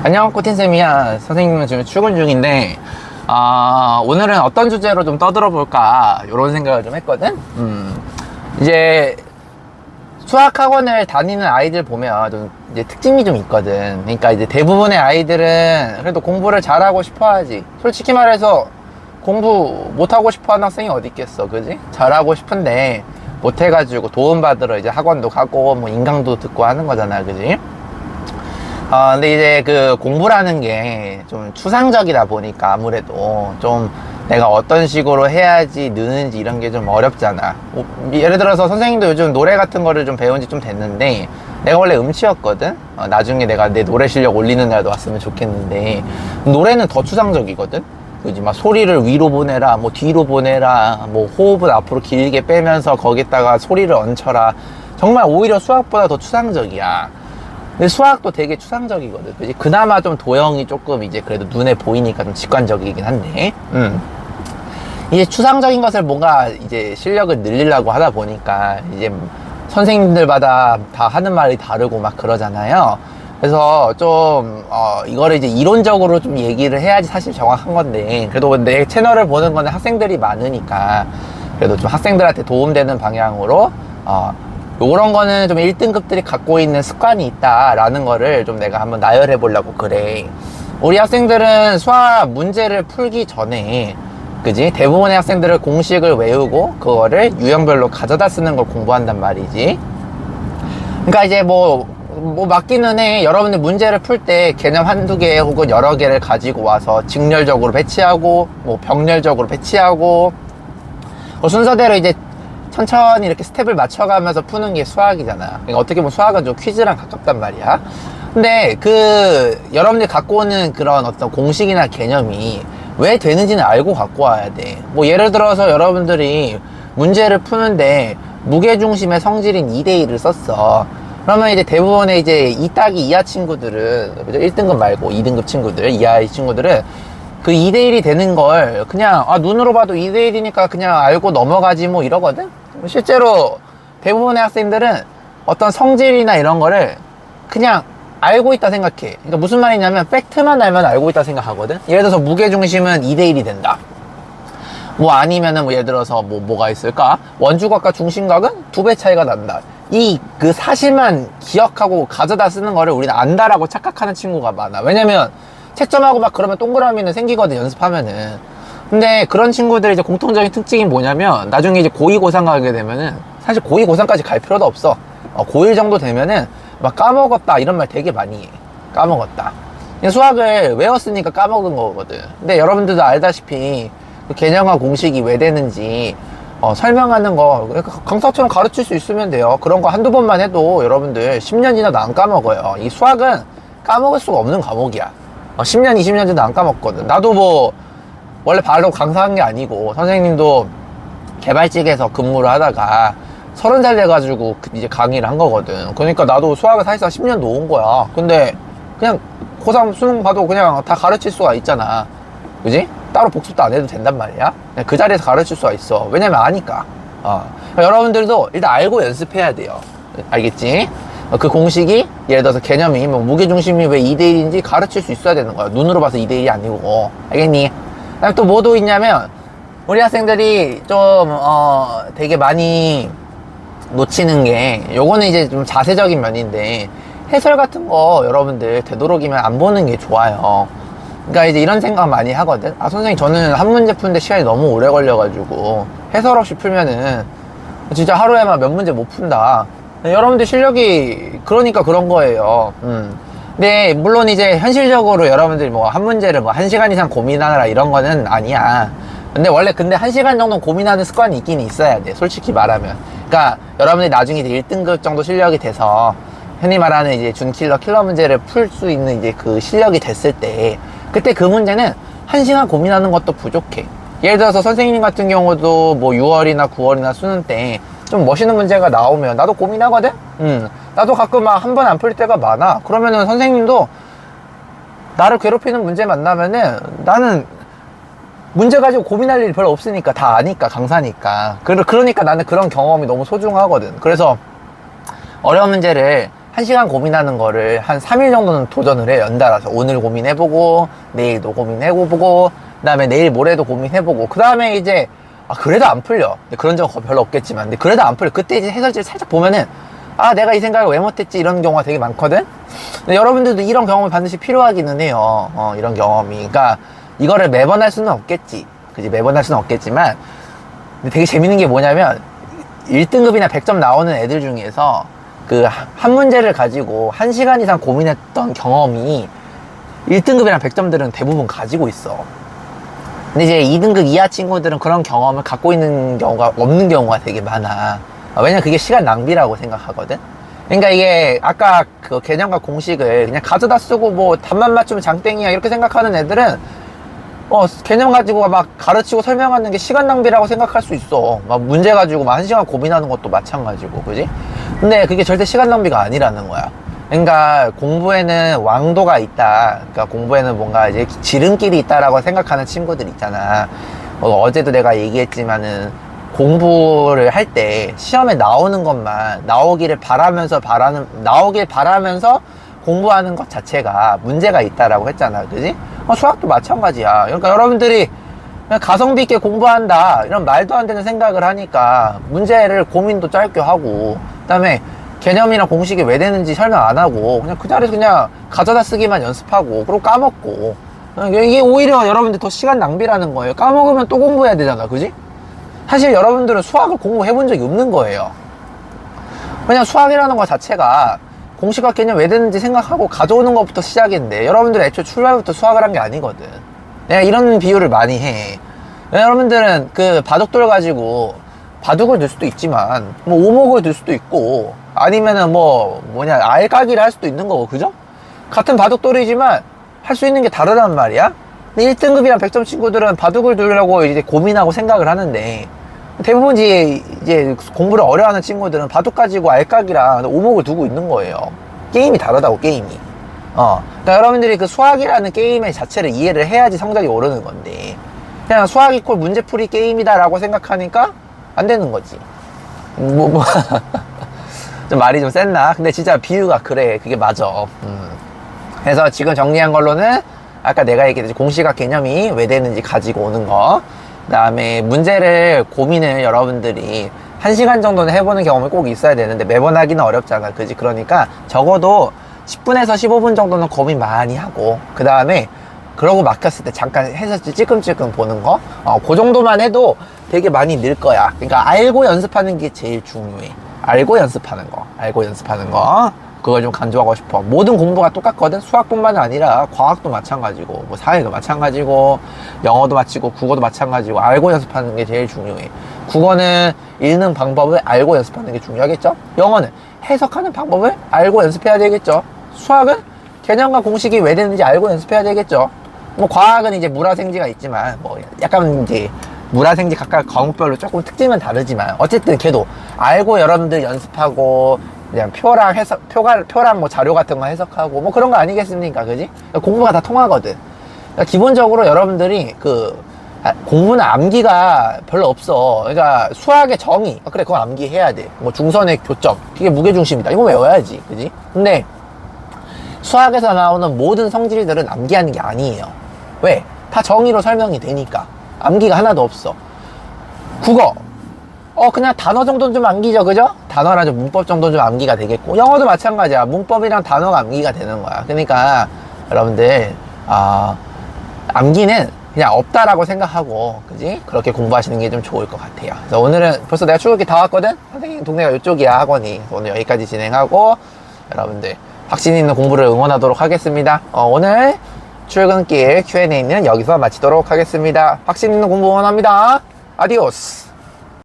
안녕, 코틴쌤이야. 선생님은 지금 출근 중인데, 오늘은 어떤 주제로 좀 떠들어 볼까, 이런 생각을 좀 했거든? 이제, 수학학원을 다니는 아이들 보면 좀 이제 특징이 좀 있거든. 그러니까 이제 대부분의 아이들은 그래도 공부를 잘하고 싶어 하지. 솔직히 말해서 공부 못하고 싶어 하는 학생이 어디 있겠어, 그지? 잘하고 싶은데, 못해가지고 도움받으러 이제 학원도 가고, 뭐 인강도 듣고 하는 거잖아, 그지? 근데 이제 그 공부라는 게 좀 추상적이다 보니까 아무래도 좀 내가 어떤 식으로 해야지 느는지 이런 게 좀 어렵잖아. 예를 들어서 선생님도 요즘 노래 같은 거를 좀 배운 지 좀 됐는데, 내가 원래 음치였거든? 나중에 내가 내 노래 실력 올리는 날도 왔으면 좋겠는데, 노래는 더 추상적이거든? 그지? 막 소리를 위로 보내라, 뭐 뒤로 보내라, 뭐 호흡을 앞으로 길게 빼면서 거기다가 소리를 얹혀라. 정말 오히려 수학보다 더 추상적이야. 근데 수학도 되게 추상적이거든. 그지? 그나마 좀 도형이 조금 이제 그래도 눈에 보이니까 좀 직관적이긴 한데, 이제 추상적인 것을 뭔가 이제 실력을 늘리려고 하다 보니까 이제 선생님들마다 다 하는 말이 다르고 막 그러잖아요. 그래서 좀, 이거를 이제 이론적으로 좀 얘기를 해야지 사실 정확한 건데, 그래도 내 채널을 보는 거는 학생들이 많으니까, 그래도 좀 학생들한테 도움되는 방향으로, 요런 거는 좀 1등급들이 갖고 있는 습관이 있다라는 거를 좀 내가 한번 나열해 보려고 그래. 우리 학생들은 수학 문제를 풀기 전에, 그지? 대부분의 학생들은 공식을 외우고 그거를 유형별로 가져다 쓰는 걸 공부한단 말이지. 그러니까 이제 뭐 맞기는 해. 여러분들 문제를 풀 때 개념 한두 개 혹은 여러 개를 가지고 와서 직렬적으로 배치하고, 뭐 병렬적으로 배치하고, 순서대로 이제 천천히 이렇게 스텝을 맞춰가면서 푸는 게 수학이잖아. 그러니까 어떻게 보면 수학은 좀 퀴즈랑 가깝단 말이야. 근데 여러분들이 갖고 오는 그런 어떤 공식이나 개념이 왜 되는지는 알고 갖고 와야 돼. 뭐 예를 들어서 여러분들이 문제를 푸는데 무게중심의 성질인 2대1을 썼어. 그러면 이제 대부분의 이제 2 따기 이하 친구들은, 그죠? 1등급 말고 2등급 친구들, 이하의 친구들은 그 2대1이 되는 걸 그냥 눈으로 봐도 2대1이니까 그냥 알고 넘어가지 뭐 이러거든. 실제로 대부분의 학생들은 어떤 성질이나 이런 거를 그냥 알고 있다 생각해. 그러니까 무슨 말이냐면 팩트만 알면 알고 있다 생각하거든. 예를 들어서 무게중심은 2대1이 된다. 뭐 아니면은 뭐 예를 들어서 뭐가 있을까? 원주각과 중심각은 2배 차이가 난다. 그 사실만 기억하고 가져다 쓰는 거를 우리는 안다라고 착각하는 친구가 많아. 왜냐면 채점하고 막 그러면 동그라미는 생기거든, 연습하면은. 근데 그런 친구들의 이제 공통적인 특징이 뭐냐면, 나중에 이제 고2, 고3 가게 되면은, 사실 고2, 고3까지 갈 필요도 없어. 고1 정도 되면은, 막 까먹었다, 이런 말 되게 많이 해. 까먹었다. 수학을 외웠으니까 까먹은 거거든. 근데 여러분들도 알다시피, 그 개념과 공식이 왜 되는지, 설명하는 거, 강사처럼 가르칠 수 있으면 돼요. 그런 거 한두 번만 해도 여러분들 10년 지나도 안 까먹어요. 이 수학은 까먹을 수가 없는 과목이야. 10년, 20년 전도 안 까먹거든. 나도 뭐, 원래 바로 강사한 게 아니고, 선생님도 개발직에서 근무를 하다가 30살 돼가지고 이제 강의를 한 거거든. 그러니까 나도 수학을 사실상 10년 놓은 거야. 근데 그냥 고3 수능 봐도 그냥 다 가르칠 수가 있잖아. 그지? 따로 복습도 안 해도 된단 말이야. 그냥 그 자리에서 가르칠 수가 있어. 왜냐면 아니까. 그러니까 여러분들도 일단 알고 연습해야 돼요. 알겠지? 그 공식이 예를 들어서 개념이 뭐 무게중심이 왜 2대1인지 가르칠 수 있어야 되는 거야. 눈으로 봐서 2대1이 아니고. 알겠니? 그다음에 또 뭐도 있냐면, 우리 학생들이 좀 되게 많이 놓치는 게, 요거는 이제 좀 자세적인 면인데, 해설 같은 거 여러분들 되도록이면 안 보는 게 좋아요. 그러니까 이제 이런 생각 많이 하거든. 선생님, 저는 한 문제 푸는데 시간이 너무 오래 걸려가지고 해설 없이 풀면은 진짜 하루에만 몇 문제 못 푼다. 여러분들 실력이 그러니까 그런 거예요. 근데 물론 이제 현실적으로 여러분들이 뭐 한 문제를 뭐 1시간 이상 고민하느라 이런 거는 아니야. 근데 원래 1시간 정도 고민하는 습관이 있긴 있어야 돼, 솔직히 말하면. 그러니까 여러분들이 나중에 이제 1등급 정도 실력이 돼서 흔히 말하는 이제 준킬러 킬러 문제를 풀 수 있는 이제 그 실력이 됐을 때, 그때 그 문제는 1시간 고민하는 것도 부족해. 예를 들어서 선생님 같은 경우도 뭐 6월이나 9월이나 수능 때 좀 멋있는 문제가 나오면 나도 고민하거든? 나도 가끔 막 한 번 안 풀릴 때가 많아. 그러면은 선생님도 나를 괴롭히는 문제 만나면은 나는 문제 가지고 고민할 일이 별로 없으니까, 다 아니까, 강사니까. 그러니까 나는 그런 경험이 너무 소중하거든. 그래서 어려운 문제를 1시간 고민하는 거를 한 3일 정도는 도전을 해, 연달아서. 오늘 고민해보고, 내일도 고민해보고, 그 다음에 내일 모레도 고민해보고, 그 다음에 이제, 그래도 안 풀려. 근데 그런 적은 별로 없겠지만, 근데 그래도 안 풀려. 그때 이제 해설지를 살짝 보면은, 내가 이 생각을 왜 못했지? 이런 경우가 되게 많거든? 근데 여러분들도 이런 경험이 반드시 필요하기는 해요. 이런 경험이. 그러니까, 이거를 매번 할 수는 없겠지. 그지? 매번 할 수는 없겠지만, 근데 되게 재밌는 게 뭐냐면, 1등급이나 100점 나오는 애들 중에서, 한 문제를 가지고 1시간 이상 고민했던 경험이 1등급이랑 100점들은 대부분 가지고 있어. 근데 이제 2등급 이하 친구들은 그런 경험을 갖고 있는 경우가 없는 경우가 되게 많아. 왜냐면 그게 시간 낭비라고 생각하거든. 그러니까 이게 아까 그 개념과 공식을 그냥 가져다 쓰고 뭐 답만 맞추면 장땡이야 이렇게 생각하는 애들은 개념 가지고 막 가르치고 설명하는 게 시간 낭비라고 생각할 수 있어. 막 문제 가지고 막 1시간 고민하는 것도 마찬가지고, 그지? 근데 그게 절대 시간 낭비가 아니라는 거야. 그러니까 공부에는 왕도가 있다. 그러니까 공부에는 뭔가 이제 지름길이 있다라고 생각하는 친구들 있잖아. 어제도 내가 얘기했지만은 공부를 할 때 시험에 나오는 것만 나오길 바라면서 공부하는 것 자체가 문제가 있다라고 했잖아. 그지? 수학도 마찬가지야. 그러니까 여러분들이 그냥 가성비 있게 공부한다 이런 말도 안 되는 생각을 하니까 문제를 고민도 짧게 하고, 그 다음에 개념이나 공식이 왜 되는지 설명 안 하고 그냥 그 자리에서 그냥 가져다 쓰기만 연습하고 그리고 까먹고, 이게 오히려 여러분들 더 시간 낭비라는 거예요. 까먹으면 또 공부해야 되잖아. 그지? 사실 여러분들은 수학을 공부해 본 적이 없는 거예요. 그냥 수학이라는 것 자체가 공식과 개념 왜 되는지 생각하고 가져오는 것부터 시작인데, 여러분들은 애초에 출발부터 수학을 한 게 아니거든. 내가 이런 비유를 많이 해. 여러분들은 그 바둑돌 가지고 바둑을 들 수도 있지만 뭐 오목을 들 수도 있고, 아니면은 알까기를 할 수도 있는 거고, 그죠? 같은 바둑돌이지만 할 수 있는 게 다르단 말이야. 근데 1등급이랑 100점 친구들은 바둑을 두려고 이제 고민하고 생각을 하는데, 대부분 이제 공부를 어려워하는 친구들은 바둑 가지고 알까기랑 오목을 두고 있는 거예요. 게임이 다르다고, 게임이. 그러니까 여러분들이 그 수학이라는 게임의 자체를 이해를 해야지 성적이 오르는 건데, 그냥 수학 이퀄 문제풀이 게임이다라고 생각하니까 안 되는 거지. 좀 말이 좀 셌나? 근데 진짜 비유가 그래. 그게 맞아. 그래서 지금 정리한 걸로는 아까 내가 얘기했듯이 공식과 개념이 왜 되는지 가지고 오는 거, 그 다음에 문제를 고민을 여러분들이 1시간 정도는 해보는 경험이 꼭 있어야 되는데 매번 하기는 어렵잖아. 그지? 그러니까 적어도 10분에서 15분 정도는 고민 많이 하고, 그 다음에 그러고 막혔을 때 잠깐 해서 찔끔찔끔 보는 거, 그 정도만 해도 되게 많이 늘 거야. 그러니까 알고 연습하는 게 제일 중요해. 알고 연습하는 거 그걸 좀 강조하고 싶어. 모든 공부가 똑같거든. 수학뿐만 아니라 과학도 마찬가지고, 뭐 사회도 마찬가지고, 영어도 마치고 국어도 마찬가지고, 알고 연습하는 게 제일 중요해. 국어는 읽는 방법을 알고 연습하는 게 중요하겠죠? 영어는 해석하는 방법을 알고 연습해야 되겠죠? 수학은 개념과 공식이 왜 되는지 알고 연습해야 되겠죠? 뭐 과학은 이제 물화생지가 있지만, 뭐 약간 이제 물화생지 각각 과목별로 조금 특징은 다르지만, 어쨌든 걔도 알고 여러분들 연습하고 그냥 표랑 뭐 자료 같은 거 해석하고 뭐 그런 거 아니겠습니까? 그지? 공부가 다 통하거든. 그러니까 기본적으로 여러분들이 공부는 암기가 별로 없어. 그러니까 수학의 정의, 그래, 그거 암기해야 돼. 뭐 중선의 교점, 이게 무게중심이다. 이거 외워야지. 그지? 근데 수학에서 나오는 모든 성질들은 암기하는 게 아니에요. 왜? 다 정의로 설명이 되니까. 암기가 하나도 없어. 국어, 그냥 단어 정도는 좀 암기죠, 그죠? 단어랑 좀 문법 정도는 좀 암기가 되겠고, 영어도 마찬가지야. 문법이랑 단어가 암기가 되는 거야. 그러니까 여러분들 암기는 그냥 없다라고 생각하고, 그지? 그렇게 공부하시는 게 좀 좋을 것 같아요. 그래서 오늘은 벌써 내가 출근길 다 왔거든? 선생님 동네가 이쪽이야, 학원이. 오늘 여기까지 진행하고, 여러분들 확신 있는 공부를 응원하도록 하겠습니다. 오늘 출근길 Q&A는 여기서 마치도록 하겠습니다. 확신 있는 공부 응원합니다. 아디오스.